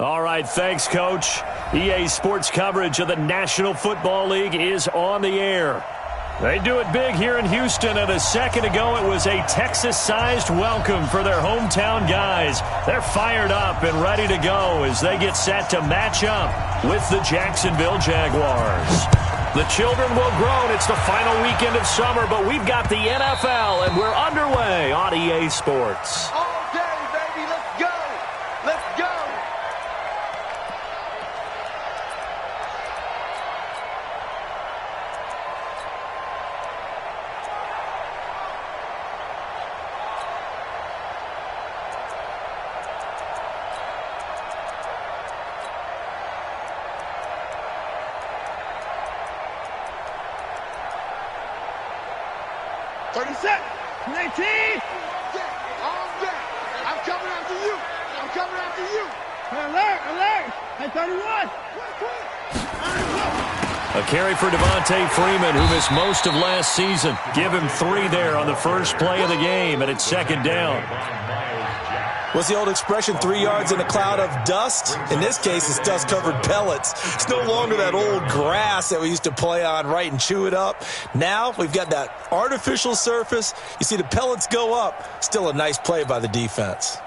All right, thanks, Coach. EA Sports coverage of the National Football League is on the air. They do it big here in Houston, and a second ago it was a Texas-sized welcome for their hometown guys. They're fired up and ready to go as they get set to match up with the Jacksonville Jaguars. The children will groan. It's the final weekend of summer, but we've got the NFL, and we're underway on EA Sports. All day, baby. Let's go. Let's go. A carry for Devontae Freeman, who missed most of last season. Give him 3 there on the first play of the game, and it's second down. What's the old expression, 3 yards in a cloud of dust? In this case, it's dust-covered pellets. It's no longer that old grass that we used to play on, right, and chew it up. Now we've got that artificial surface. You see the pellets go up. Still a nice play by the defense.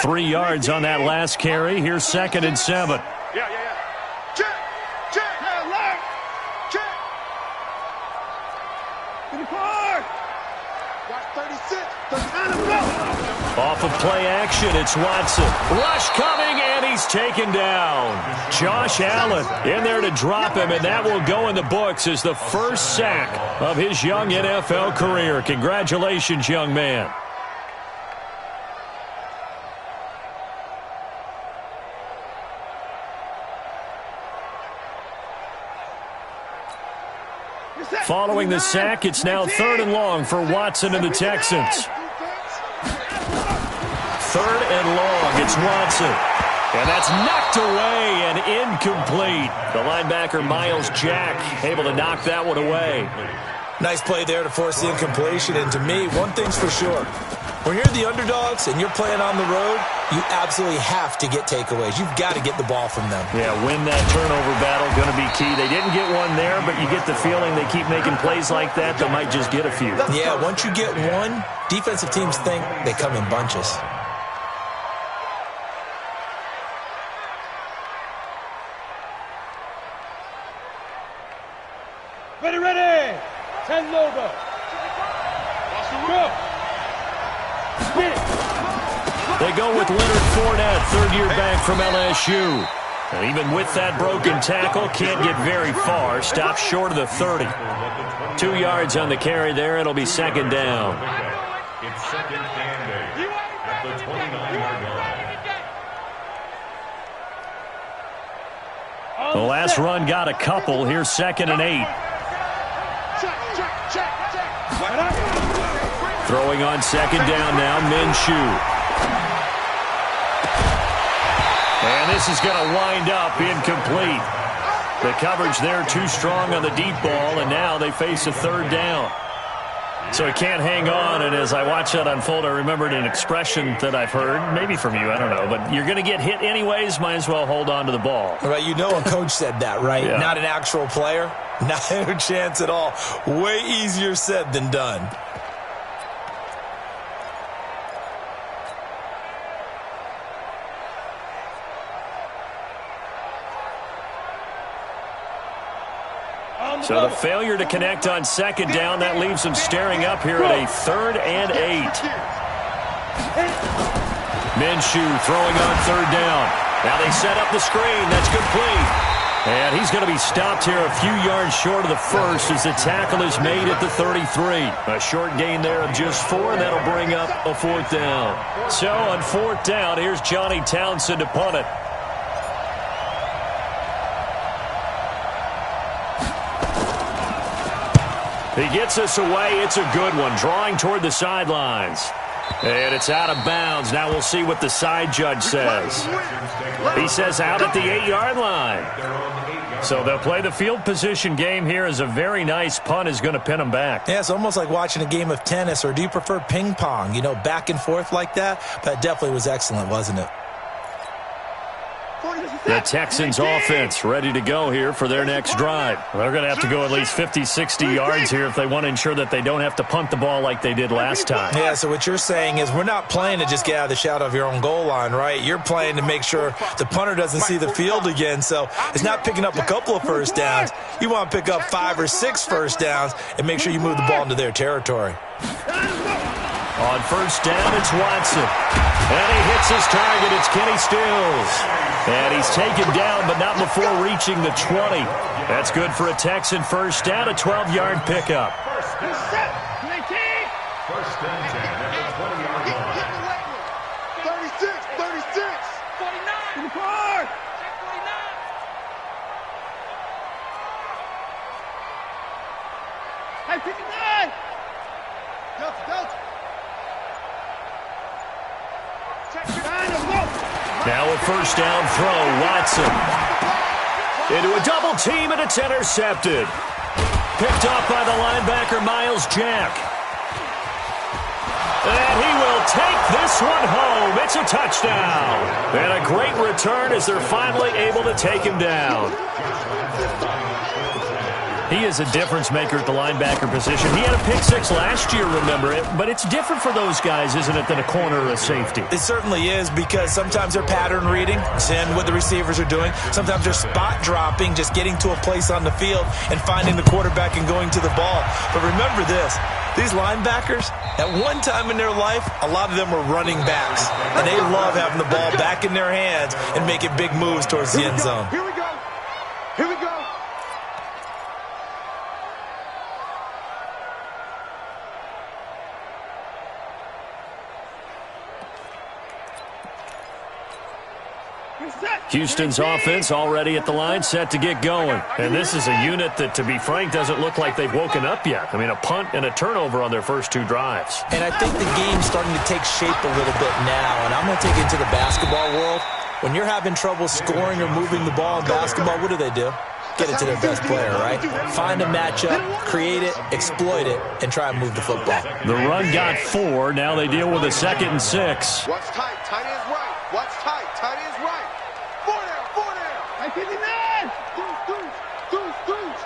3 yards on that last carry. Here's 2nd and 7. Check. Alert. Check. To the car. Got 36. Off of play action, it's Watson. Rush coming, and he's taken down. Josh Allen in there to drop him, and that will go in the books as the first sack of his young NFL career. Congratulations, young man. Following the sack, it's now 3rd and long for Watson and the Texans. 3rd and long, it's Watson. And that's knocked away and incomplete. The linebacker, Miles Jack, able to knock that one away. Nice play there to force the incompletion. And to me, one thing's for sure. When you're the underdogs and you're playing on the road, you absolutely have to get takeaways. You've got to get the ball from them. Yeah, win that turnover battle, going to be key. They didn't get one there, but you get the feeling they keep making plays like that, they might just get a few. Yeah, once you get one, defensive teams think they come in bunches. Ready. 10 over. Go. They go with Leonard Fournette, third-year back from LSU. And even with that broken tackle, can't get very far. Stops short of the 30. 2 yards on the carry there. It'll be second down. It's second and 8 at the 29-yard line. The last run got a couple. Here's 2nd and 8. Throwing on second down now, Minshew. And this is going to wind up incomplete. The coverage there too strong on the deep ball, and now they face a 3rd down. So he can't hang on, and as I watch that unfold, I remembered an expression that I've heard, maybe from you, I don't know, but you're going to get hit anyways, might as well hold on to the ball. Right, you know a coach said that, right? Yeah. Not an actual player. Not a chance at all. Way easier said than done. So the failure to connect on second down, that leaves them staring up here at a 3rd and 8. Minshew throwing on 3rd down. Now they set up the screen. That's complete. And he's going to be stopped here a few yards short of the first as the tackle is made at the 33. A short gain there of just 4, and that'll bring up a 4th down. So on 4th down, here's Johnny Townsend to punt it. He gets us away. It's a good one. Drawing toward the sidelines. And it's out of bounds. Now we'll see what the side judge says. He says out at the 8-yard line. So they'll play the field position game here as a very nice punt is going to pin them back. Yeah, it's almost like watching a game of tennis, or do you prefer ping pong? You know, back and forth like that? That definitely was excellent, wasn't it? The Texans offense ready to go here for their next drive. They're going to have to go at least 50, 60 yards here if they want to ensure that they don't have to punt the ball like they did last time. Yeah, so what you're saying is we're not playing to just get out of the shadow of your own goal line, right? You're playing to make sure the punter doesn't see the field again. So it's not picking up a couple of first downs. You want to pick up 5 or 6 first downs and make sure you move the ball into their territory. On first down, it's Watson. And he hits his target. It's Kenny Stills. And he's taken down, but not before reaching the 20. That's good for a Texan first down, a 12-yard pickup. First and 10 at the 20-yard line. 36, 36. 49. In the car. 49. Hey, 59. Delta. Now a first down throw, Watson. Into a double team, and it's intercepted. Picked off by the linebacker, Miles Jack. And he will take this one home. It's a touchdown. And a great return as they're finally able to take him down. He is a difference maker at the linebacker position. He had a pick six last year, remember it, but it's different for those guys, isn't it, than a corner or a safety? It certainly is, because sometimes they're pattern reading, seeing what the receivers are doing. Sometimes they're spot dropping, just getting to a place on the field and finding the quarterback and going to the ball. But remember this, these linebackers, at one time in their life, a lot of them were running backs, and they love having the ball back in their hands and making big moves towards the end zone. Here we go. Houston's offense already at the line, set to get going. And this is a unit that, to be frank, doesn't look like they've woken up yet. I mean, a punt and a turnover on their first 2 drives. And I think the game's starting to take shape a little bit now. And I'm going to take it into the basketball world. When you're having trouble scoring or moving the ball in basketball, what do? Get it to their best player, right? Find a matchup, create it, exploit it, and try and move the football. The run got 4. Now they deal with a 2nd and 6. Watch tight. Tight end's right. Watch tight. Tight end's right. 4 down. Hey, 59. Deuce.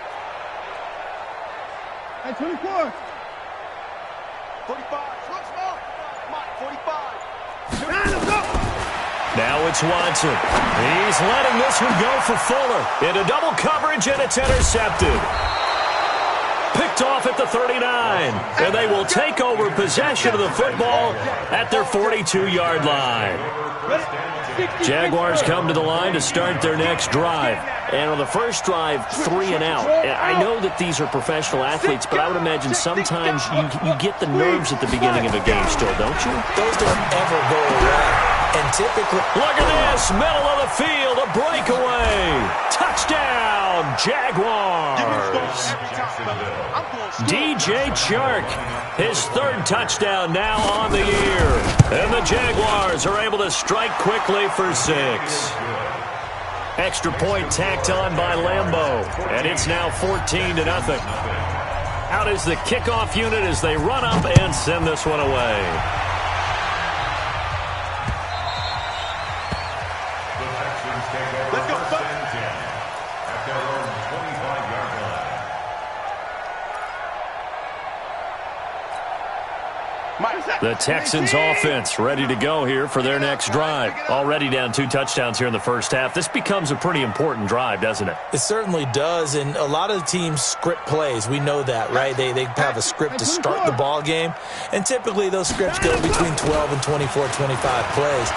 Hey, 24. 45. Switch smoke. Mike, 45. Let's go. Now it's Watson. He's letting this one go for Fuller. Into double coverage, and it's intercepted. Picked off at the 39. And they will take over possession of the football at their 42-yard line. Jaguars come to the line to start their next drive. And on the first drive, 3 and out. And I know that these are professional athletes, but I would imagine sometimes you get the nerves at the beginning of a game still, don't you? Those don't ever go away. And typically, look at this, middle of the field, a breakaway. Touchdown, Jaguars. DJ Chark, his 3rd touchdown now on the year. And the Jaguars are able to strike quickly for 6. Extra point tacked on by Lambeau, and it's now 14-0. Out is the kickoff unit as they run up and send this one away. Let's go, at their own 25-yard line. The Texans offense ready to go here for their next drive. Already down 2 touchdowns here in the first half. This becomes a pretty important drive, doesn't it? It certainly does, and a lot of the teams script plays. We know that, right? They have a script to start the ball game, and typically those scripts go between 12 and 24, 25 plays.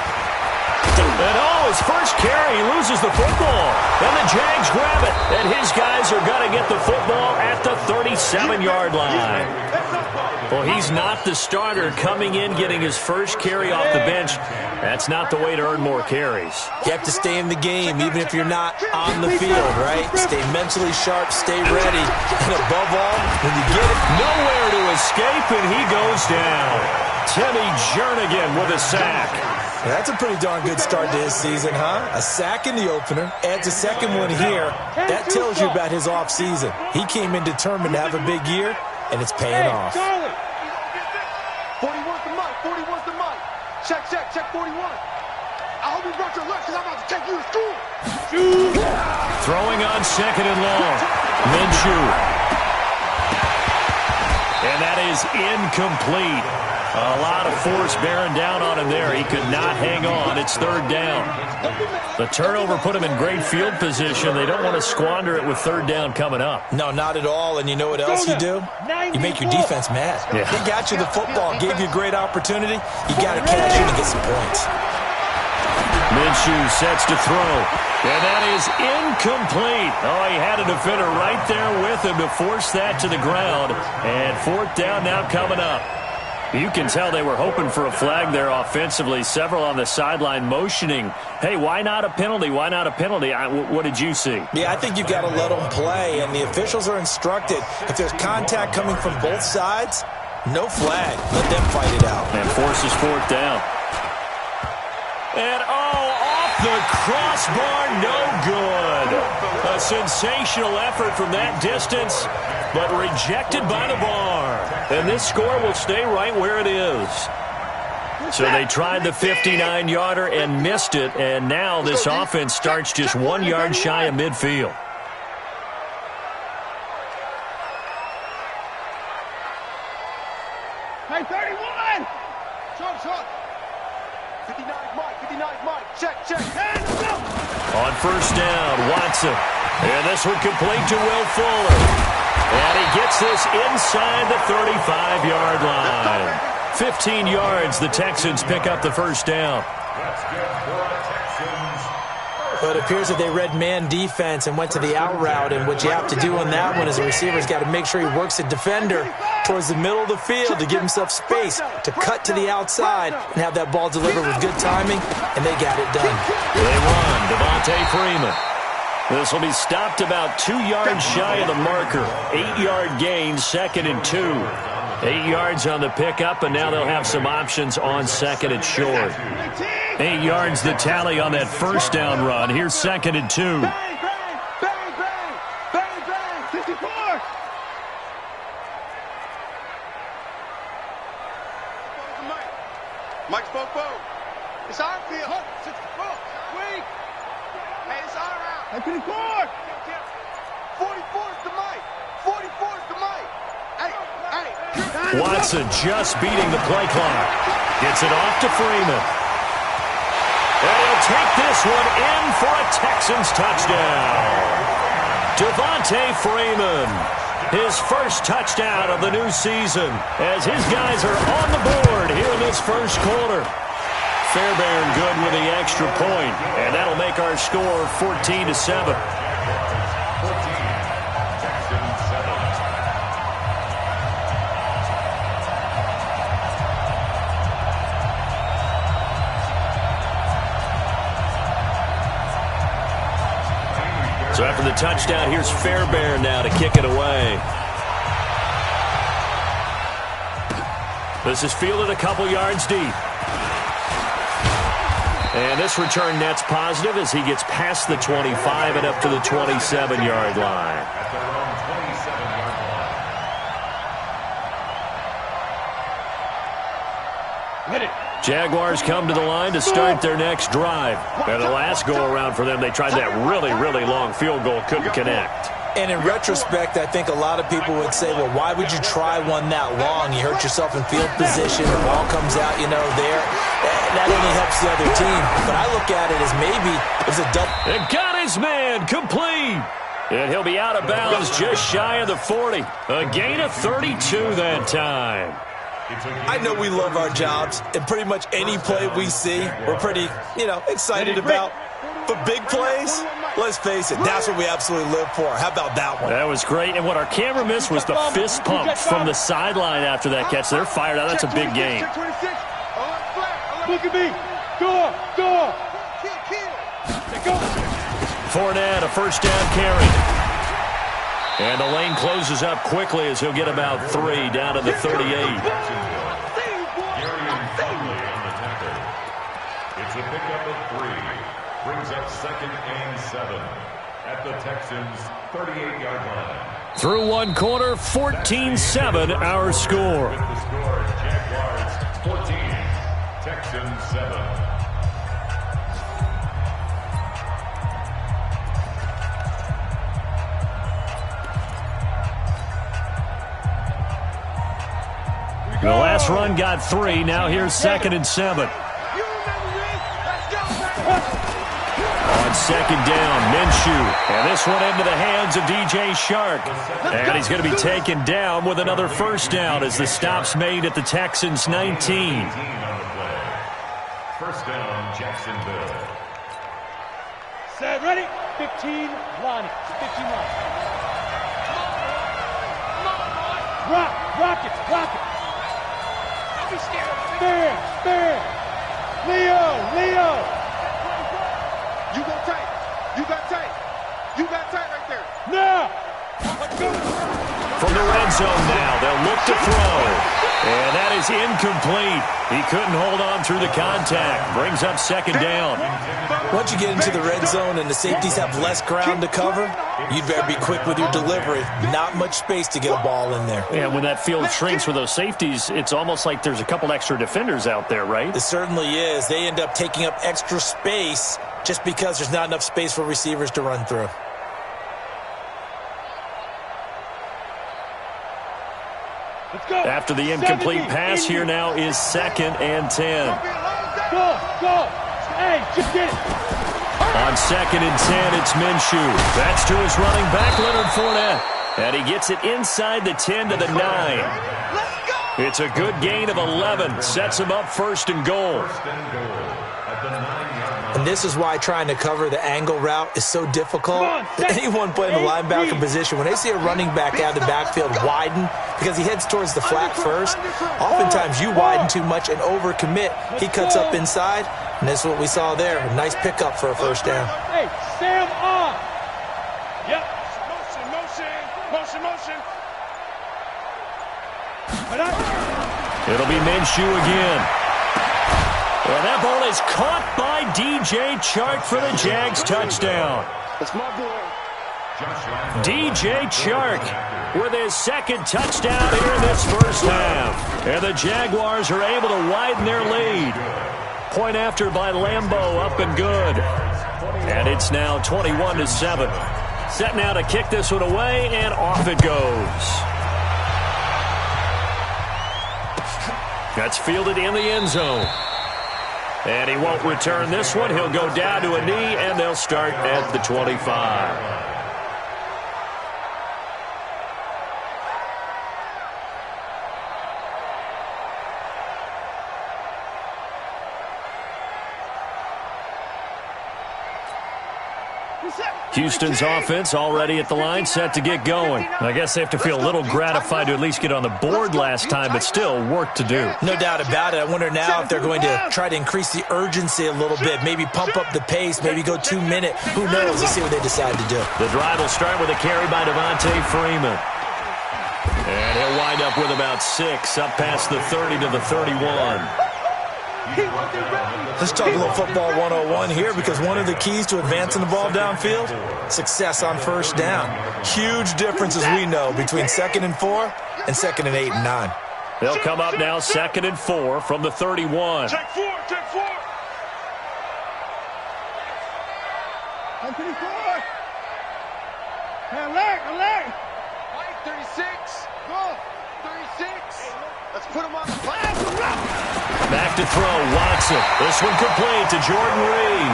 And his first carry, he loses the football. And the Jags grab it. And his guys are going to get the football at the 37-yard line. Well, he's not the starter coming in, getting his first carry off the bench. That's not the way to earn more carries. You have to stay in the game, even if you're not on the field, right? Stay mentally sharp, stay ready. And above all, when you get it, nowhere to escape, and he goes down. Timmy Jernigan with a sack. That's a pretty darn good start to his season, huh? A sack in the opener, adds a second one here. That tells you about his offseason. He came in determined to have a big year, and it's paying off. 41's the mic, 41's the mic. Check 41. I hope you brought your lunch because I'm about to take you to school. Throwing on second and long. Minshew. And that is incomplete. A lot of force bearing down on him there. He could not hang on. It's third down. The turnover put him in great field position. They don't want to squander it with third down coming up. No, not at all. And you know what else you do? You make your defense mad. Yeah. They got you the football, gave you a great opportunity. You got to cash in and get some points. Minshew sets to throw. And that is incomplete. Oh, he had a defender right there with him to force that to the ground. And fourth down now coming up. You can tell they were hoping for a flag there offensively. Several on the sideline motioning, hey, why not a penalty? Why not a penalty? What did you see? Yeah, I think you've got to let them play, and the officials are instructed. If there's contact coming from both sides, no flag. Let them fight it out. And forces fourth down. And, off the crossbar, no good. A sensational effort from that distance, but rejected by the bar. And this score will stay right where it is. So they tried the 59-yarder and missed it, and now this offense starts just 1 yard shy of midfield. Hey, 31! Short. 59's Mike. Check. Hands up! On first down, Watson. And this one complete to Will Fuller. And he gets this inside the 35-yard line. 15 yards, the Texans pick up the first down. That's good for the Texans. Well, it appears that they read man defense and went to the out route, and what you have to do on that one is the receiver's got to make sure he works the defender towards the middle of the field to give himself space to cut to the outside and have that ball delivered with good timing, and they got it done. They run, Devontae Freeman. This will be stopped about 2 yards shy of the marker. 8-yard gain, 2nd and 2. 8 yards on the pickup, and now they'll have some options on 2nd and short. 8 yards the tally on that first down run. Here's 2nd and 2. Bang! 64! Mike's fo. It's our field. 64. Weak. Hey, it's our route. Hey, 54. 44's the Mike. 44's the Mike. Hey. Watson just beating the play clock. Gets it off to Freeman. And he'll take this one in for a Texans touchdown. Devontae Freeman, his first touchdown of the new season, as his guys are on the board here in this first quarter. Fairbairn good with the extra point, and that'll make our score 14-7. So after the touchdown, here's Fairbairn now to kick it away. This is fielded a couple yards deep. And this return net's positive as he gets past the 25 and up to the 27-yard line. Jaguars come to the line to start their next drive. And the last go-around for them, they tried that really, really long field goal, couldn't connect. And in retrospect, I think a lot of people would say, well, why would you try one that long? You hurt yourself in field position. The ball comes out, there. That only helps the other team. But I look at it as maybe it was a double. And got his man complete. And he'll be out of bounds just shy of the 40. A gain of 32 that time. I know we love our jobs, and pretty much any play we see, we're pretty, excited about. But big plays, let's face it, that's what we absolutely live for. How about that one? That was great. And what our camera missed was the fist pump from the sideline after that catch. They're fired out. That's a big game. Look at me. Go. Fournette, a first down carry. And the lane closes up quickly as he'll get about 3 down to the 38. a pickup of 3. Brings up 2nd and 7 at the Texans' 38-yard line. Through one quarter, 14-7 our score. With the score, Jaguars 14, Texans 7. The last run got 3. Now here's 2nd and 7. On 2nd down, Minshew. And this one into the hands of DJ Shark. And he's going to be taken down with another first down as the stop's made at the Texans' 19. First down, Jacksonville. Set, ready? 15, line. 15 line. Rock it. Don't be scared. Spare. Leo. You got tight. You got tight right there. Now. From the red zone now, they'll look to throw. And that is incomplete. He couldn't hold on through the contact. Brings up 2nd down. Once you get into the red zone and the safeties have less ground to cover, you'd better be quick with your delivery. Not much space to get a ball in there. Yeah, when that field shrinks with those safeties, it's almost like there's a couple extra defenders out there, right? It certainly is. They end up taking up extra space just because there's not enough space for receivers to run through. After the incomplete pass, here now is 2nd and 10. Go. Hey, just get it. On 2nd and 10, it's Minshew. That's to his running back, Leonard Fournette. And he gets it inside the 10 to the 9. It's a good gain of 11. Sets him up 1st and goal. And this is why trying to cover the angle route is so difficult. Anyone playing the linebacker position, when they see a running back out of the backfield widen, because he heads towards the flat first, oftentimes you widen too much and overcommit. He cuts up inside, and this is what we saw there. A nice pickup for a first down. Hey, Sam on. Yep. Motion. It'll be Minshew again. Well, that ball is caught by DJ Chark for the Jags touchdown. That's my boy. DJ Chark with his 2nd touchdown here in this first half. And the Jaguars are able to widen their lead. Point after by Lambeau, up and good. And it's now 21-7. Set now to kick this one away, and off it goes. That's fielded in the end zone. And he won't return this one. He'll go down to a knee, and they'll start at the 25. Houston's offense already at the line, set to get going. I guess they have to feel a little gratified to at least get on the board last time, but still work to do. No doubt about it. I wonder now if they're going to try to increase the urgency a little bit, maybe pump up the pace, maybe go 2 minute. Who knows? Let's see what they decide to do. The drive will start with a carry by Devontae Freeman. And he'll wind up with about 6, up past the 30 to the 31. Let's talk a little football 101 here, because one of the keys to advancing the ball downfield, success on first down. Huge difference, as we know, between 2nd and 4 and 2nd and 8 and 9. They'll come up now 2nd and 4 from the 31. Check 4. I'm pretty far. Hey, alert. White, 36. Go. 36. Let's put him on the pass. Back to throw, Watson. This one complete to Jordan Reed.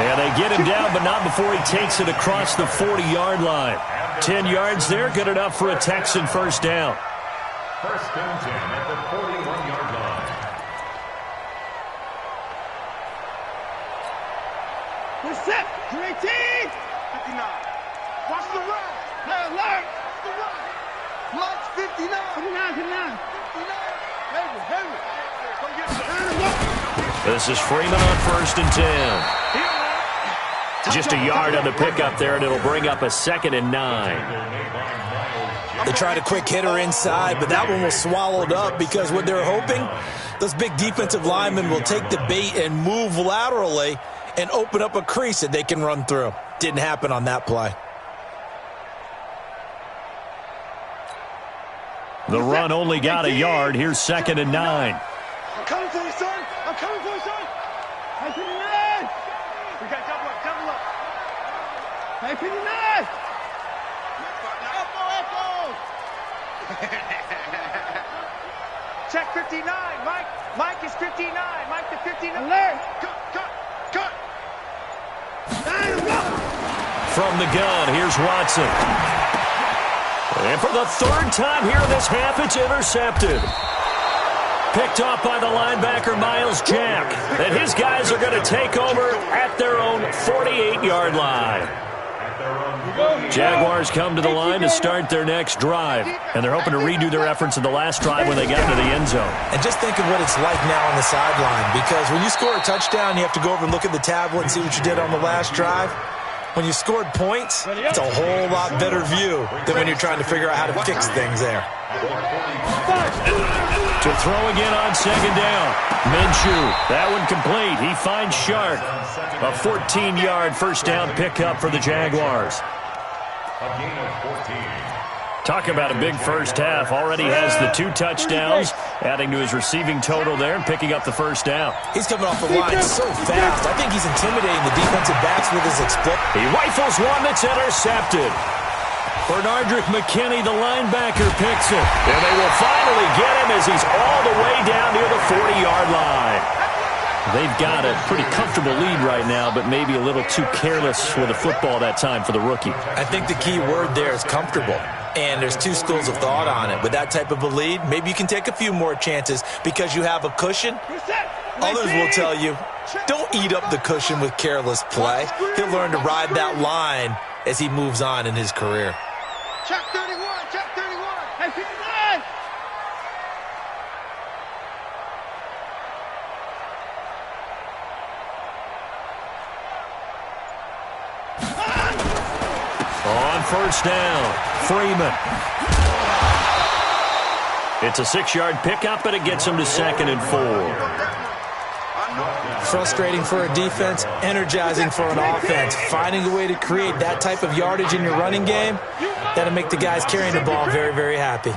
And they get him down, but not before he takes it across the 40-yard line. 10 yards there, good enough for a Texan first down. First and 10 at the 41-yard line. We're set. 18. 59. Watch the run. Alert. Watch the run. Watch 59. 59. Heavy. This is Freeman on 1st and 10. Just a yard on the pickup there, and it'll bring up a 2nd and 9. They tried a quick hitter inside, but that one was swallowed up because what they're hoping, those big defensive linemen will take the bait and move laterally and open up a crease that they can run through. Didn't happen on that play. The run only got a yard. Here's 2nd and 9. I'm coming for you, son. I'm coming for you, son. Hey, can you not? We got double up, double up. Hey, can you not? Check 59, Mike. Mike is 59. Mike to 59. Alert. Cut. From the gun, here's Watson. And for the 3rd time here in this half, it's intercepted. Picked off by the linebacker, Miles Jack. And his guys are going to take over at their own 48-yard line. Jaguars come to the line to start their next drive. And they're hoping to redo their efforts in the last drive when they got into the end zone. And just think of what it's like now on the sideline. Because when you score a touchdown, you have to go over and look at the tablet and see what you did on the last drive. When you scored points, it's a whole lot better view than when you're trying to figure out how to fix things there. To throw again on 2nd down. Minshew, that one complete. He finds Sharp. A 14-yard first down pickup for the Jaguars. A gain of 14. Talk about a big first half. Already has the 2 touchdowns, adding to his receiving total there and picking up the first down. He's coming off the line so fast. I think he's intimidating the defensive backs with his explosion. He rifles one that's intercepted. Bernardrick McKinney, the linebacker, picks it. And they will finally get him as he's all the way down near the 40-yard line. They've got a pretty comfortable lead right now, but maybe a little too careless with the football that time for the rookie. I think the key word there is comfortable. And there's 2 schools of thought on it. With that type of a lead, maybe you can take a few more chances because you have a cushion. Others will tell you, don't eat up the cushion with careless play. He'll learn to ride that line as he moves on in his career. Check 31, check 31. Hey, 59. On first down, Freeman. It's a 6-yard pickup, but it gets him to 2nd and 4. Frustrating for a defense, energizing for an offense. Finding a way to create that type of yardage in your running game, that'll make the guys carrying the ball very, very happy.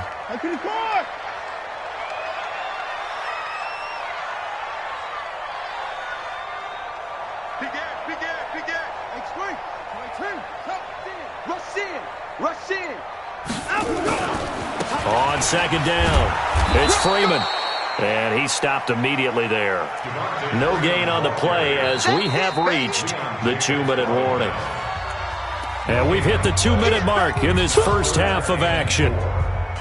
On 2nd down, it's Freeman. And he stopped immediately there. No gain on the play as we have reached the 2-minute warning. And we've hit the 2-minute mark in this first half of action.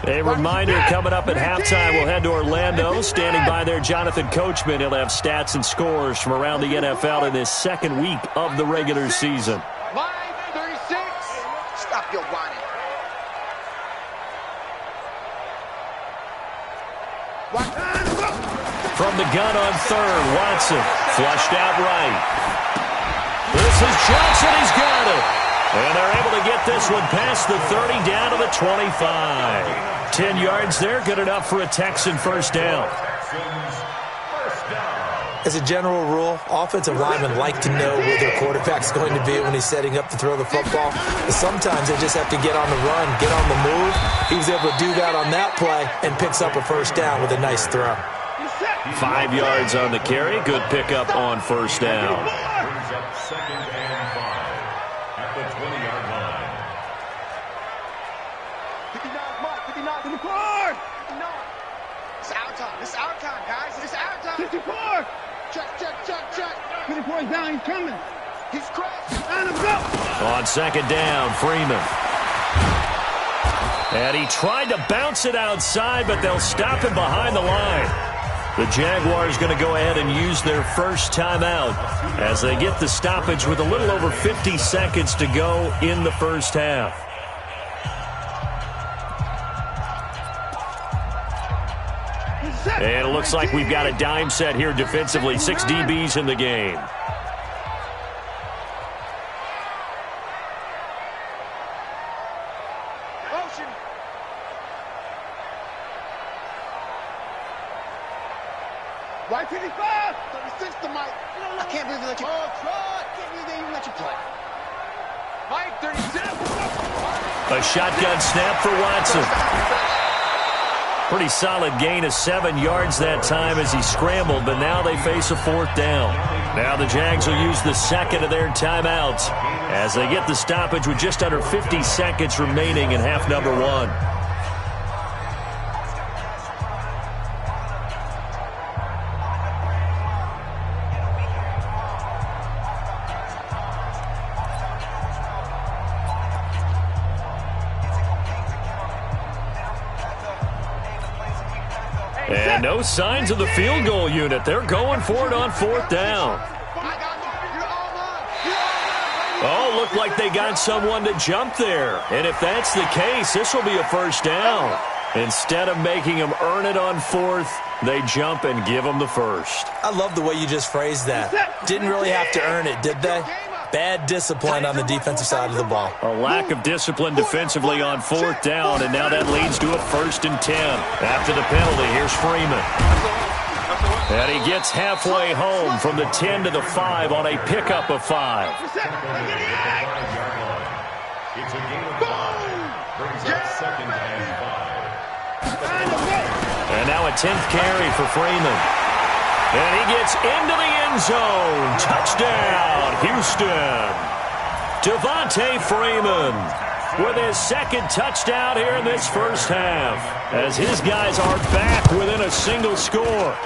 A reminder coming up at halftime, we'll head to Orlando. Standing by there, Jonathan Coachman. He'll have stats and scores from around the NFL in this 2nd week of the regular season. Line 36. Stop your whining. From the gun on 3rd, Watson flushed out right. This is Johnson, he's got it. And they're able to get this one past the 30 down to the 25. 10 yards there, good enough for a Texan first down. As a general rule, offensive linemen like to know where their quarterback's going to be when he's setting up to throw the football. But sometimes they just have to get on the run, get on the move. He was able to do that on that play and picks up a first down with a nice throw. 5 yards on the carry. Good pickup on first down. Brings up 2nd and 5 at the 20-yard line. 59, Mark, 59 to the court. 59. It's our time. It's our time, guys. It's our time. 54. Check. 54 is down. He's coming. He's crashed. And him go. On 2nd down, Freeman. And he tried to bounce it outside, but they'll stop him behind the line. The Jaguars going to go ahead and use their first timeout as they get the stoppage with a little over 50 seconds to go in the first half. And it looks like we've got a dime set here defensively. 6 DBs in the game. White 55. 36 to Mike. I can't believe they let you. Oh, try. I can't believe they even let you play. Mike 37. A shotgun snap for Watson. Pretty solid gain of 7 yards that time as he scrambled, but now they face a 4th down. Now the Jags will use the second of their timeouts as they get the stoppage with just under 50 seconds remaining in half number 1. And no signs of the field goal unit. They're going for it on 4th down. Oh, looked like they got someone to jump there. And if that's the case, this will be a 1st down. Instead of making them earn it on 4th, they jump and give them the 1st. I love the way you just phrased that. Didn't really have to earn it, did they? Bad discipline on the defensive side of the ball. A lack of discipline defensively on 4th down, and now that leads to a 1st and 10. After the penalty, here's Freeman. And he gets halfway home from the 10 to the 5 on a pickup of 5. It's a game of 5. Brings up 2nd and 5. And now a 10th carry for Freeman. And he gets into the end zone. Touchdown, Houston. Devontae Freeman with his 2nd touchdown here in this 1st half, as his guys are back within a single score.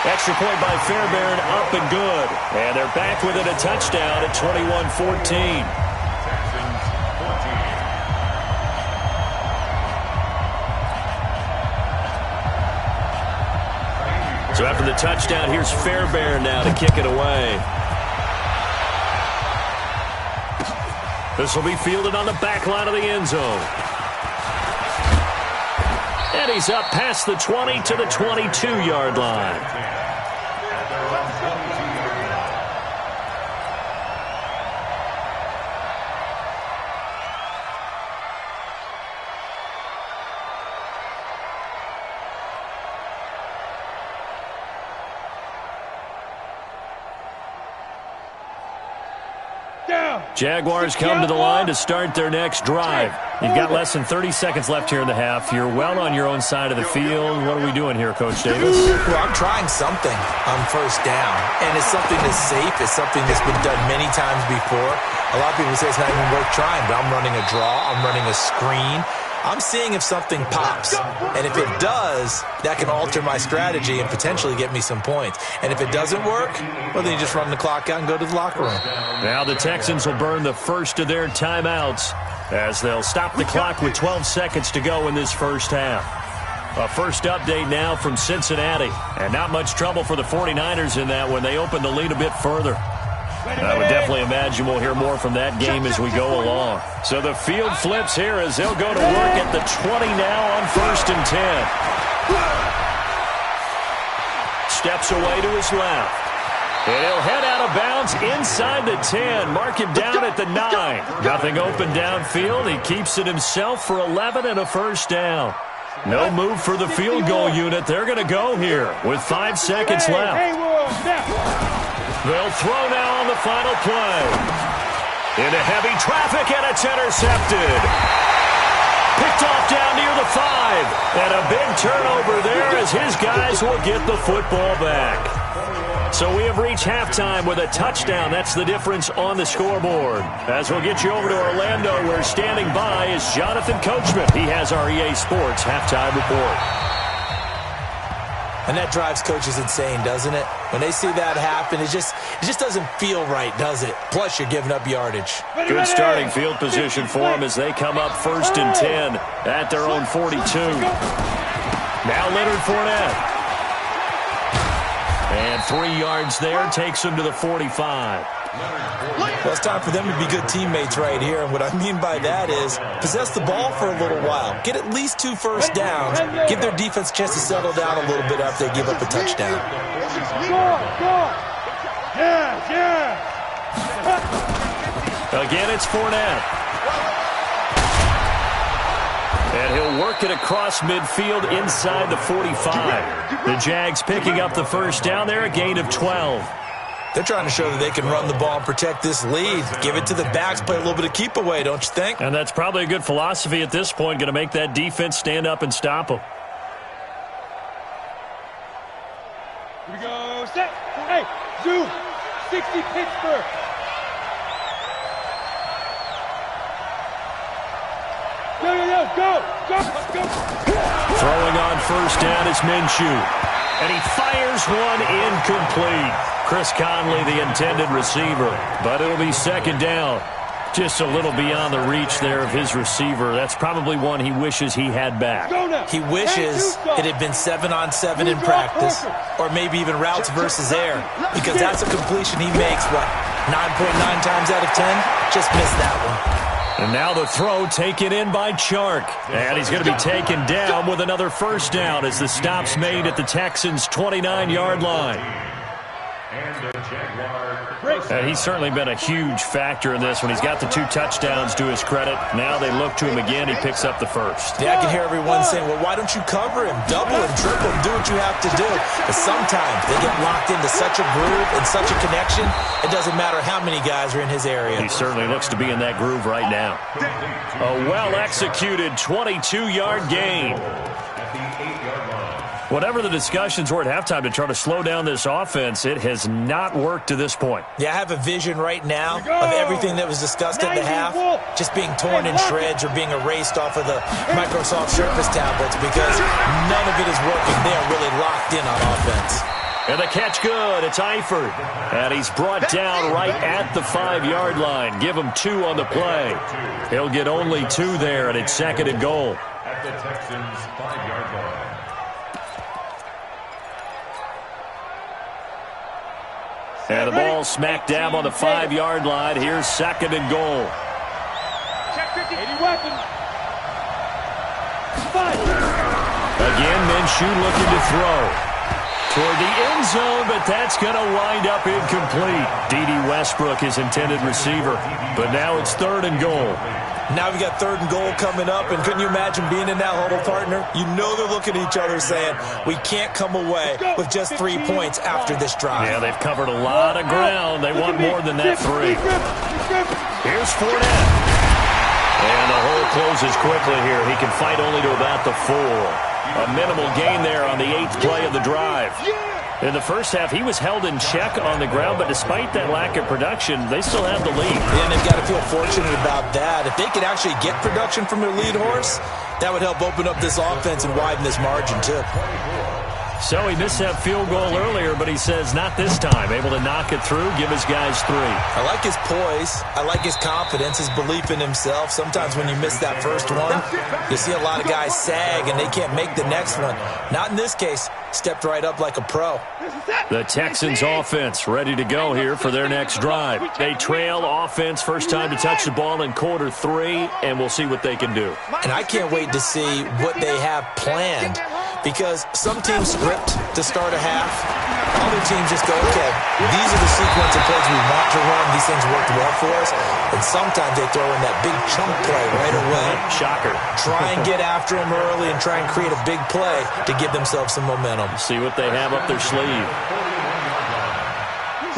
Extra point by Fairbairn, up and good. And they're back within a touchdown at 21-14. So after the touchdown, here's Fairbairn now to kick it away. This will be fielded on the back line of the end zone. And he's up past the 20 to the 22-yard line. Jaguars come to the line to start their next drive. You've got less than 30 seconds left here in the half. You're well on your own side of the field. What are we doing here, Coach Davis? Well, I'm trying something on 1st down, and it's something that's safe. It's something that's been done many times before. A lot of people say it's not even worth trying, but I'm running a draw. I'm running a screen. I'm seeing if something pops, and if it does, that can alter my strategy and potentially get me some points. And if it doesn't work, well, then you just run the clock out and go to the locker room. Now the Texans will burn the first of their timeouts as they'll stop the clock with 12 seconds to go in this 1st half. A first update now from Cincinnati, and not much trouble for the 49ers in that when they open the lead a bit further. I would definitely imagine we'll hear more from that game as we go along. So the field flips here as they'll go to work at the 20 now on 1st and 10. Steps away to his left. And he'll head out of bounds inside the 10. Mark him down at the 9. Nothing open downfield. He keeps it himself for 11 and a 1st down. No move for the field goal unit. They're going to go here with 5 seconds left. They'll throw now on the final play. Into heavy traffic, and it's intercepted. Picked off down near the 5. And a big turnover there as his guys will get the football back. So we have reached halftime with a touchdown. That's the difference on the scoreboard. As we'll get you over to Orlando, where standing by is Jonathan Coachman. He has our EA Sports halftime report. And that drives coaches insane, doesn't it? When they see that happen, it just doesn't feel right, does it? Plus, you're giving up yardage. Good starting field position for them as they come up 1st and 10 at their own 42. Now Leonard Fournette. And 3 yards there takes him to the 45. Well, it's time for them to be good teammates right here. And what I mean by that is possess the ball for a little while. Get at least 2 first downs. Give their defense a chance to settle down a little bit after they give up a touchdown. Again, it's Fournette. And he'll work work it across midfield inside the 45. The Jags picking up the first down there, a gain of 12. They're trying to show that they can run the ball and protect this lead. Give it to the backs, play a little bit of keep away, don't you think? And that's probably a good philosophy at this point, going to make that defense stand up and stop them. Here we go. Set. Hey, zoom. 60 Pittsburgh. Go. Throwing on first down is Minshew. And he fires one incomplete. Chris Conley, the intended receiver. But it'll be second down. Just a little beyond the reach there of his receiver. That's probably one he wishes he had back. He wishes it had been 7-on-7 in practice, or maybe even routes versus air, because that's a completion he makes, 9.9 times out of 10? Just missed that one. And now the throw taken in by Chark. And he's going to be taken down with another first down as the stop's made at the Texans' 29-yard line. And he's certainly been a huge factor in this when he's got the 2 touchdowns to his credit. Now they look to him again. He picks up the first. Yeah, I can hear everyone saying, well, why don't you cover him? Double him, triple him, do what you have to do. But sometimes they get locked into such a groove and such a connection, it doesn't matter how many guys are in his area. He certainly looks to be in that groove right now. A well-executed 22-yard gain. Whatever the discussions were at halftime to try to slow down this offense, it has not worked to this point. Yeah, I have a vision right now of everything that was discussed at the half just being torn in shreds or being erased off of the Microsoft Surface tablets because none of it is working. They're really locked in on offense. And the catch good. It's Eifert. And he's brought down right at the 5-yard line. Give him 2 on the play. He'll get only 2 there, and it's second and goal. At the Texans' 5-yard line. And the ball smack dab on the 5-yard line. Here's second and goal. Check 50. 80 weapons. 5. Again, Minshew looking to throw. Toward the end zone, but that's going to wind up incomplete. D.D. Westbrook, his intended receiver. But now it's third and goal. Now we got third and goal coming up, and couldn't you imagine being in that huddle, partner? You know they're looking at each other saying, we can't come away with just 3 points after this drive. Yeah, they've covered a lot of ground. They want more than that 3. Here's Fournette. And the hole closes quickly here. He can fight only to about the 4. A minimal gain there on the 8th play of the drive. In the first half, he was held in check on the ground, but despite that lack of production, they still have the lead. Yeah, and they've got to feel fortunate about that. If they could actually get production from their lead horse, that would help open up this offense and widen this margin, too. So he missed that field goal earlier, but he says not this time. Able to knock it through, give his guys 3. I like his poise. I like his confidence, his belief in himself. Sometimes when you miss that first one, you see a lot of guys sag and they can't make the next one. Not in this case. Stepped right up like a pro. The Texans offense ready to go here for their next drive. They trail offense first time to touch the ball in quarter 3, and we'll see what they can do. And I can't wait to see what they have planned because some teams script to start a half. Other teams just go, okay, these are the sequence of plays we want to run. These things worked well for us. And sometimes they throw in that big chunk play right away. Shocker. Try and get after them early and try and create a big play to give themselves some momentum. See what they have up their sleeve.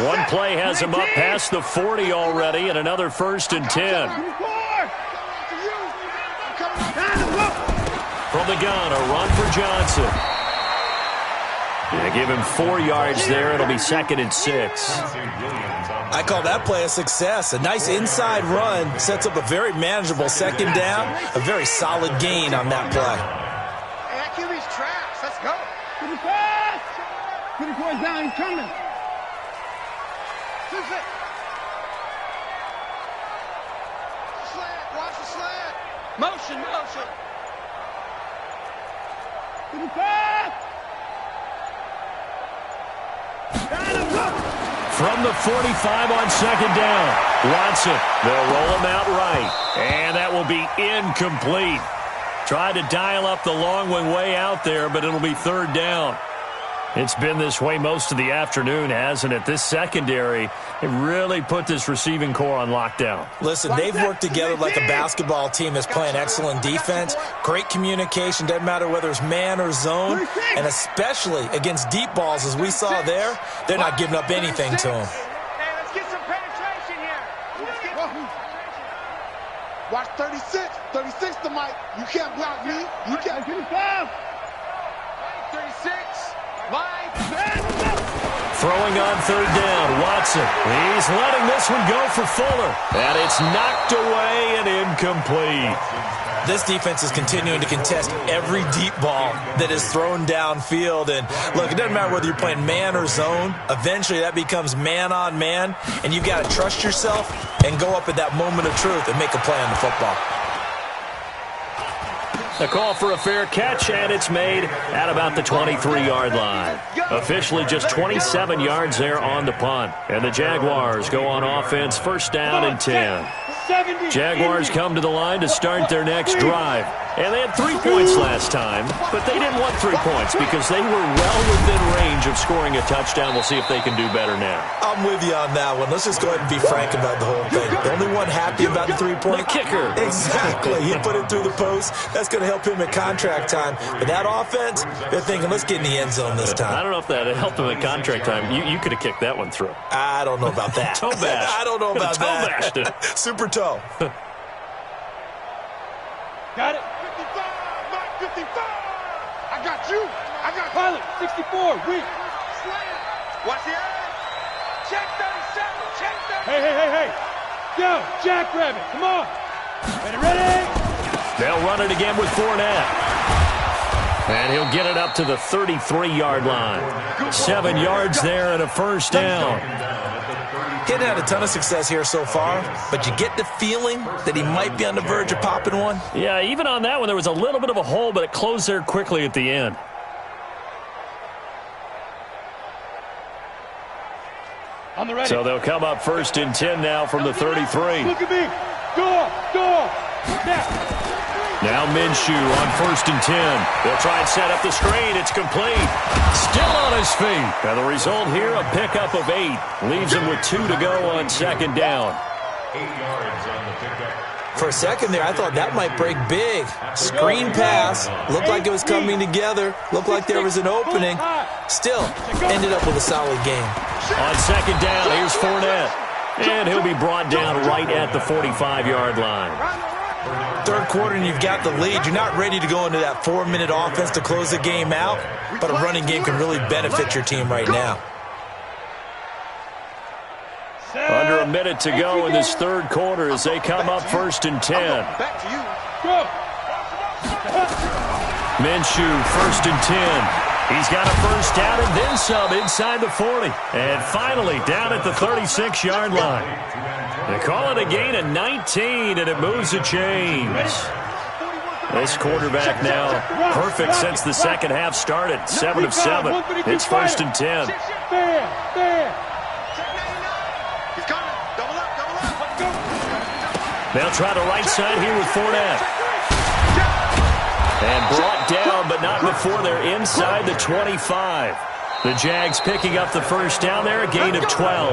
One play has them up past the 40 already, and another 1st and 10. From the gun, a run for Johnson. Yeah, give him 4 yards there. It'll be 2nd and 6. I call that play a success. A nice inside run sets up a very manageable second down. A very solid gain on that play. Hey, that QB's trash. Let's go. To the pass. Put it towards down. He's coming. Slant. Watch the slant. Motion. To the pass. From the 45 on second down, Watson. They'll roll him out right, and that will be incomplete. Tried to dial up the long one way out there, but it'll be 3rd down. It's been this way most of the afternoon, hasn't it? This secondary, it really put this receiving core on lockdown. Listen, they've worked together like a basketball team that's playing excellent defense. Great communication, doesn't matter whether it's man or zone, and especially against deep balls as we saw there, they're not giving up anything to them. Hey, let's get some penetration here. Watch 36. 36 to Mike. You can't block me. You can't. 36. Line. Throwing on third down, Watson. He's letting this one go for Fuller. And it's knocked away and incomplete. This defense is continuing to contest every deep ball that is thrown downfield. And look, it doesn't matter whether you're playing man or zone. Eventually that becomes man on man. And you've got to trust yourself and go up at that moment of truth and make a play on the football. A call for a fair catch, and it's made at about the 23-yard line. Officially just 27 yards there on the punt. And the Jaguars go on offense, first down and 10. Jaguars come to the line to start their next drive. And they had 3 points last time, but they didn't want 3 points because they were well within range of scoring a touchdown. We'll see if they can do better now. I'm with you on that one. Let's just go ahead and be frank about the whole thing. The only one happy about the 3-point? The kicker. Exactly. He put it through the post. That's going to help him at contract time. But that offense, they're thinking, let's get in the end zone this time. I don't know if that helped him at contract time. You could have kicked that one through. I don't know about that. Toe bash. I don't know about toe that. Bashed it. Super toe. Got it. 55. Mike, 55. I got you. I got Pilot, 64. Weak. Slam. Watch the edge. Check 37. Check 37. Hey. Go, Jackrabbit. Come on. Ready? They'll run it again with Fournette. And he'll get it up to the 33-yard line. 7 yards there and a first down. He hadn't had a ton of success here so far, but you get the feeling that he might be on the verge of popping one. Yeah, even on that one, there was a little bit of a hole, but it closed there quickly at the end. On the ready. So they'll come up first and 10 now from the 33. Look at me. Go. Now Minshew on first and 10. They'll try and set up the screen. It's complete. Still on his feet. And the result here, a pickup of 8. Leaves him with 2 to go on second down. 8 yards on the pickup. For a second there, I thought that might break big. Screen pass. Looked like it was coming together. Looked like there was an opening. Still, ended up with a solid game. On second down, here's Fournette. And he'll be brought down right at the 45-yard line. Third quarter and you've got the lead. You're not ready to go into that 4-minute offense to close the game out, but a running game can really benefit your team right now. Under a minute to go in this third quarter as they come up first and 10. Back to you. Go. Minshew, first and 10. He's got a first down and then some inside the 40. And finally down at the 36-yard line. They call it a gain of 19, and it moves the chains. This quarterback now perfect since the second half started. 7 of 7. It's first and 10. Fair. He's coming. Double up. They'll try the right side here with Fournette. And brought down, but not before they're inside the 25. The Jags picking up the first down there, a gain of 12.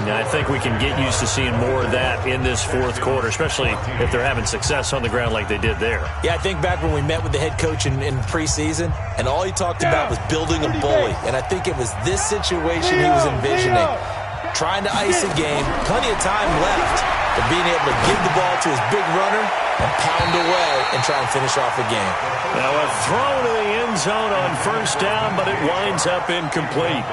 Now, I think we can get used to seeing more of that in this fourth quarter, especially if they're having success on the ground like they did there. Yeah, I think back when we met with the head coach in preseason, and all he talked about was building a bully. And I think it was this situation he was envisioning. Trying to ice a game, plenty of time left, but being able to give the ball to his big runner and pound away and try and finish off the game. Now a throw to the end zone on first down, but it winds up incomplete.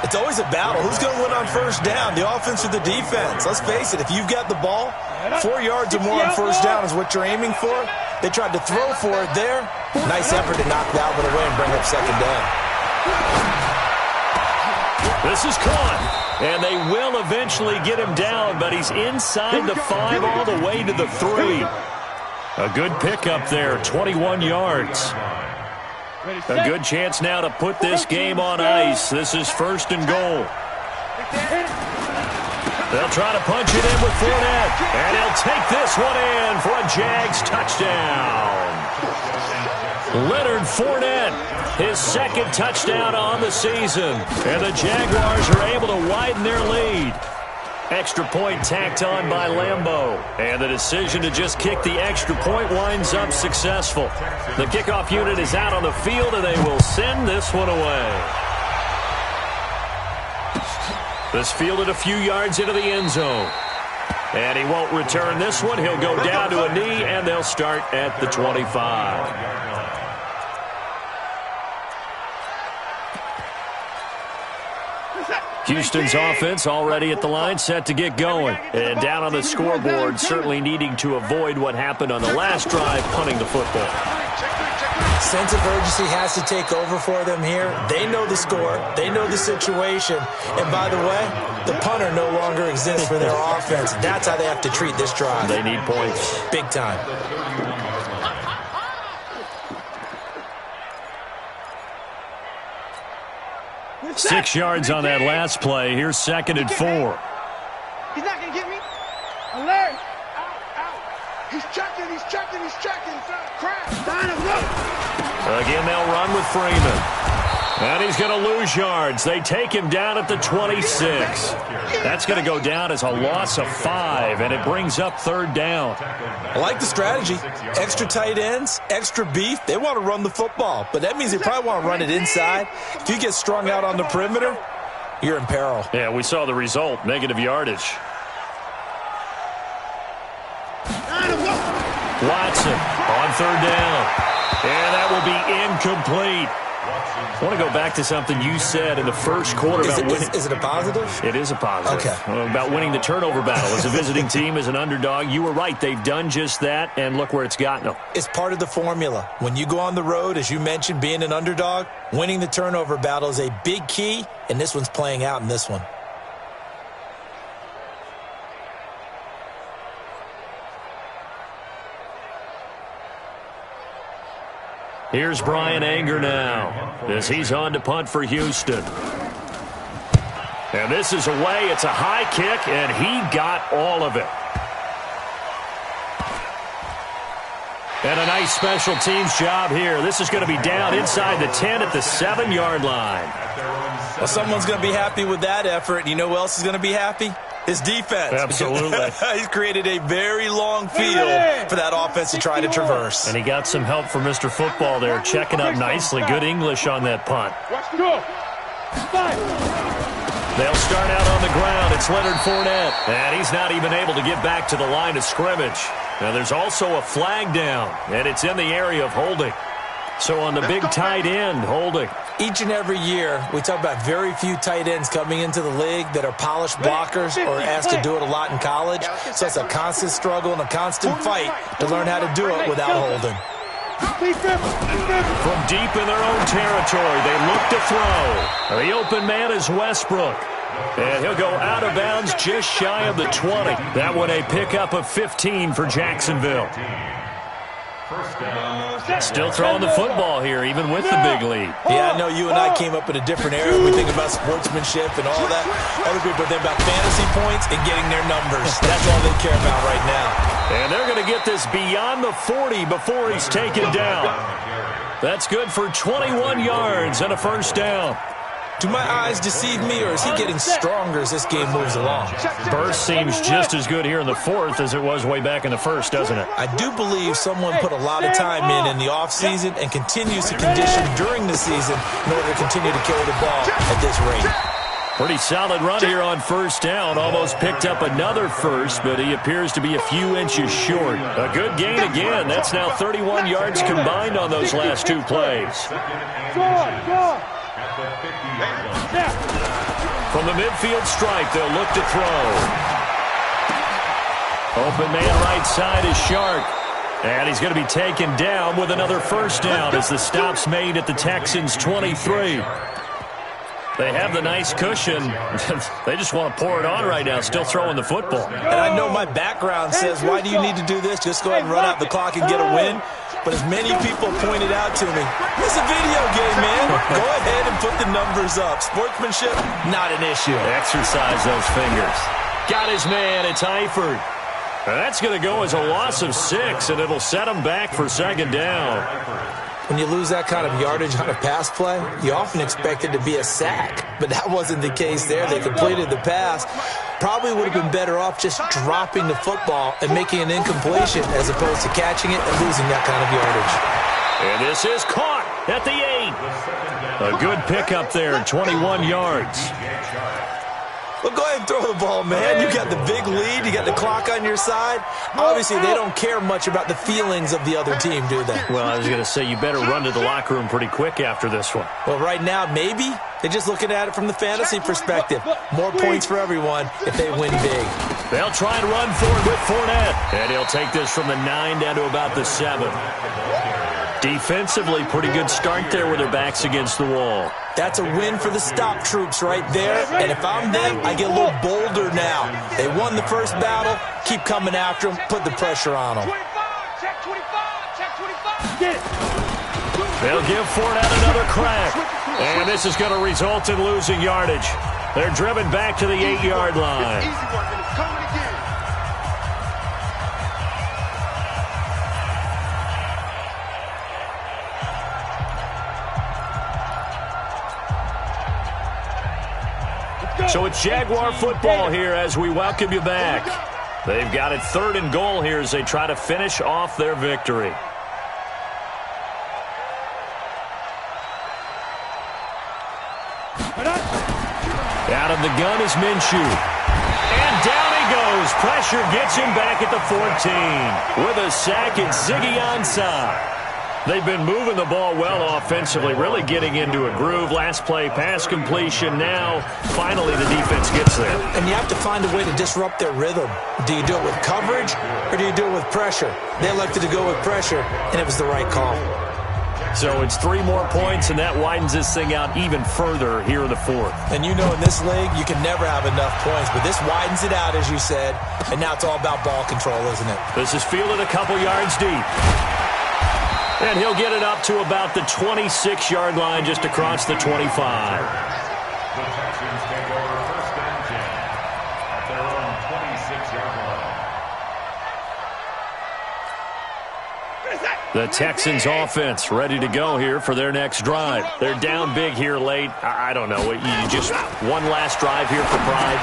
It's always a battle. Who's going to win on first down, the offense or the defense? Let's face it, if you've got the ball, 4 yards or more on first down is what you're aiming for. They tried to throw for it there. Nice effort to knock that one away and bring up second down. This is caught. And they will eventually get him down, but he's inside the 5 all the way to the 3. A good pickup there, 21 yards. A good chance now to put this game on ice. This is first and goal. They'll try to punch it in with Fournette. And he'll take this one in for a Jags touchdown. Leonard Fournette, his second touchdown on the season. And the Jaguars are able to widen their lead. Extra point tacked on by Lambeau. And the decision to just kick the extra point winds up successful. The kickoff unit is out on the field, and they will send this one away. This fielded a few yards into the end zone. And he won't return this one. He'll go down to a knee, and they'll start at the 25. Houston's offense already at the line, set to get going. And down on the scoreboard, certainly needing to avoid what happened on the last drive, punting the football. Sense of urgency has to take over for them here. They know the score. They know the situation. And by the way, the punter no longer exists for their offense. That's how they have to treat this drive. They need points. Big time. 6 yards on that last play. Here's 2nd and 4. He's not going to get me. Alert. Out. He's checking. Crash. Again, they'll run with Freeman. And he's going to lose yards. They take him down at the 26. That's going to go down as a loss of 5, and it brings up 3rd down. I like the strategy. Extra tight ends, extra beef. They want to run the football, but that means they probably want to run it inside. If you get strung out on the perimeter, you're in peril. Yeah, we saw the result, negative yardage. Watson on 3rd down. And that will be incomplete. I want to go back to something you said in the first quarter about winning. Is it a positive? It is a positive. Okay. About winning the turnover battle. As a visiting team, as an underdog, you were right. They've done just that, and look where it's gotten them. It's part of the formula. When you go on the road, as you mentioned, being an underdog, winning the turnover battle is a big key, and this one's playing out in this one. Here's Brian Anger now as he's on to punt for Houston. And this is away. It's a high kick, and he got all of it. And a nice special teams job here. This is going to be down inside the 10 at the 7-yard line. Well, someone's going to be happy with that effort. You know who else is going to be happy? His defense. Absolutely. He's created a very long field for that offense to try to traverse. And he got some help from Mr. Football there, checking up nicely. Good English on that punt. They'll start out on the ground. It's Leonard Fournette. And he's not even able to get back to the line of scrimmage. Now, there's also a flag down, and it's in the area of holding. So on the big tight end, holding. Each and every year, we talk about very few tight ends coming into the league that are polished blockers or asked to do it a lot in college. So it's a constant struggle and a constant fight to learn how to do it without holding. From deep in their own territory, they look to throw. The open man is Westbrook. And he'll go out of bounds just shy of the 20. That one a pickup of 15 for Jacksonville. Still throwing the football here, even with the big lead. Yeah, I know you and I came up in a different era. We think about sportsmanship and all that. Other people think about fantasy points and getting their numbers. That's all they care about right now. And they're going to get this beyond the 40 before he's taken down. That's good for 21 yards and a 1st down. Do my eyes deceive me, or is he getting stronger as this game moves along? Burst seems just as good here in the 4th as it was way back in the 1st, doesn't it? I do believe someone put a lot of time in the offseason and continues to condition during the season in order to continue to carry the ball at this rate. Pretty solid run here on 1st down. Almost picked up another first, but he appears to be a few inches short. A good gain again. That's now 31 yards combined on those last 2 plays. From the midfield stripe, they'll look to throw. Open man right side is Shark. And he's going to be taken down with another 1st down as the stop's made at the Texans' 23. They have the nice cushion. They just want to pour it on right now, still throwing the football. And I know my background says, why do you need to do this? Just go ahead and run out the clock and get a win. But as many people pointed out to me, it's a video game, man. Go ahead and put the numbers up. Sportsmanship, not an issue. Exercise those fingers. Got his man. It's Eifert. That's going to go as a loss of 6, and it'll set him back for 2nd down. When you lose that kind of yardage on a pass play, you often expect it to be a sack. But that wasn't the case there. They completed the pass. Probably would have been better off just dropping the football and making an incompletion as opposed to catching it and losing that kind of yardage. And this is caught at the 8. A good pickup there, 21 yards. Well, go ahead and throw the ball, man. You got the big lead. You got the clock on your side. Obviously, they don't care much about the feelings of the other team, do they? Well, I was going to say, you better run to the locker room pretty quick after this one. Well, right now, maybe. They're just looking at it from the fantasy perspective. More points for everyone if they win big. They'll try and run for it with Fournette. And he'll take this from the 9 down to about the 7. Defensively, pretty good start there with their backs against the wall. That's a win for the stop troops right there. And if I'm them, I get a little bolder now. They won the first battle. Keep coming after them. Put the pressure on them. Check 25, check 25. Get it. They'll give Fournette another crack. And this is going to result in losing yardage. They're driven back to the 8-yard line. Easy one, and it's coming again. So it's Jaguar football here as we welcome you back. They've got it 3rd and goal here as they try to finish off their victory. Out of the gun is Minshew. And down he goes. Pressure gets him back at the 14. With a sack, it's Ziggy Ansah. They've been moving the ball well offensively, really getting into a groove. Last play, pass completion. Now, finally, the defense gets there. And you have to find a way to disrupt their rhythm. Do you do it with coverage, or do you do it with pressure? They elected to go with pressure, and it was the right call. So it's 3 more points, and that widens this thing out even further here in the 4th. And you know in this league, you can never have enough points, but this widens it out, as you said, and now it's all about ball control, isn't it? This is fielded a couple yards deep. And he'll get it up to about the 26-yard line just across the 25. The Texans take over 1st and 10 at their own 26-yard line. The Texans offense ready to go here for their next drive. They're down big here late. I don't know. You just one last drive here for pride.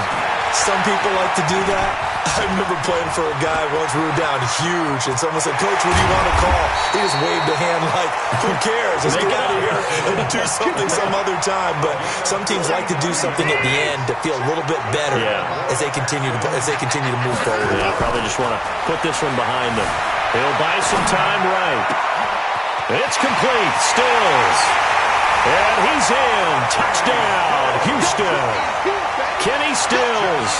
Some people like to do that. I remember playing for a guy once. We were down huge, and someone said, "Coach, what do you want to call?" He just waved a hand like, "Who cares? Let's get out of here and do something some other time." But some teams like to do something at the end to feel a little bit better as they continue to move forward. Yeah, probably just want to put this one behind them. He'll buy some time right. It's complete. Stills. And he's in. Touchdown, Houston. Kenny Stills,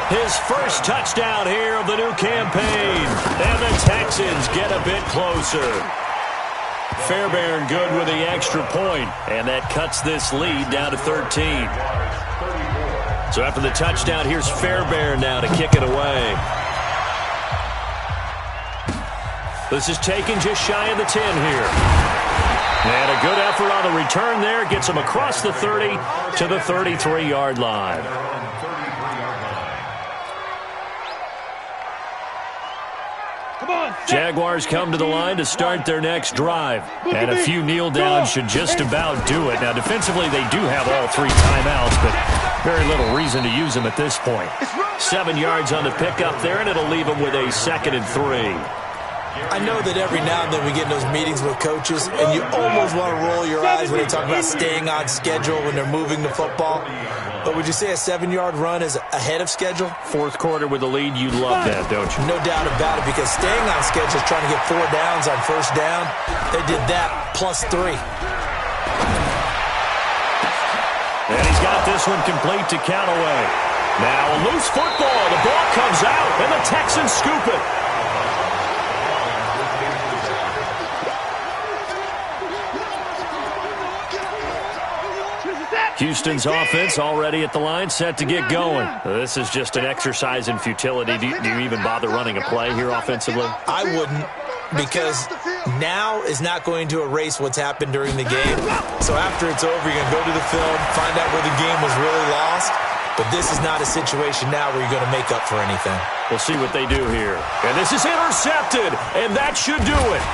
his first touchdown here of the new campaign. And the Texans get a bit closer. Fairbairn good with the extra point, and that cuts this lead down to 13. So after the touchdown, here's Fairbairn now to kick it away. This is taken just shy of the 10 here. And a good effort on the return there. Gets him across the 30 to the 33-yard line. Jaguars come to the line to start their next drive. And a few kneel downs should just about do it. Now, defensively, they do have all 3 timeouts, but very little reason to use them at this point. 7 yards on the pickup there, and it'll leave them with a 2nd and 3. I know that every now and then we get in those meetings with coaches, and you almost want to roll your eyes when they talk about staying on schedule when they're moving the football. But would you say a 7-yard run is ahead of schedule? 4th quarter with the lead, you love that, don't you? No doubt about it, because staying on schedule is trying to get 4 downs on 1st down. They did that plus 3. And he's got this one complete to Callaway. Now a loose football. The ball comes out, and the Texans scoop it. Houston's offense already at the line, set to get going. This is just an exercise in futility. Do you even bother running a play here offensively? I wouldn't, because now is not going to erase what's happened during the game. So after it's over, you're going to go to the film, find out where the game was really lost. But this is not a situation now where you're going to make up for anything. We'll see what they do here. And this is intercepted, and that should do it.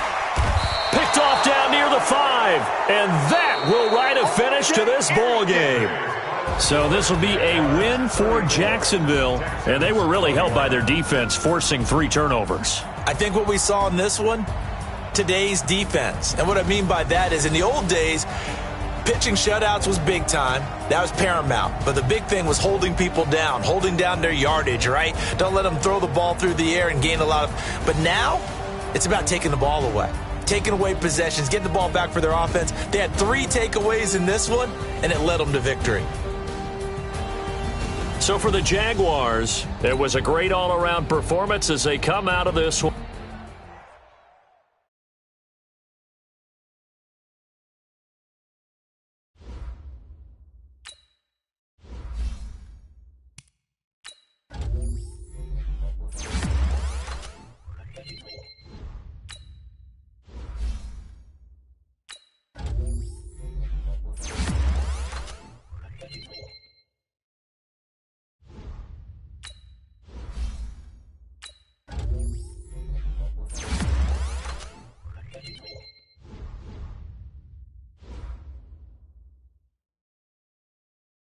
Picked off down near the 5. and that will write a finish to this ball game. So this will be a win for Jacksonville, and they were really helped by their defense, forcing 3 turnovers. I think what we saw in this one, today's defense. And what I mean by that is in the old days, pitching shutouts was big time. That was paramount. But the big thing was holding people down, holding down their yardage, right? Don't let them throw the ball through the air and gain a lot of. But now it's about taking the ball away, taking away possessions, getting the ball back for their offense. They had 3 takeaways in this one, and it led them to victory. So for the Jaguars, it was a great all-around performance as they come out of this one.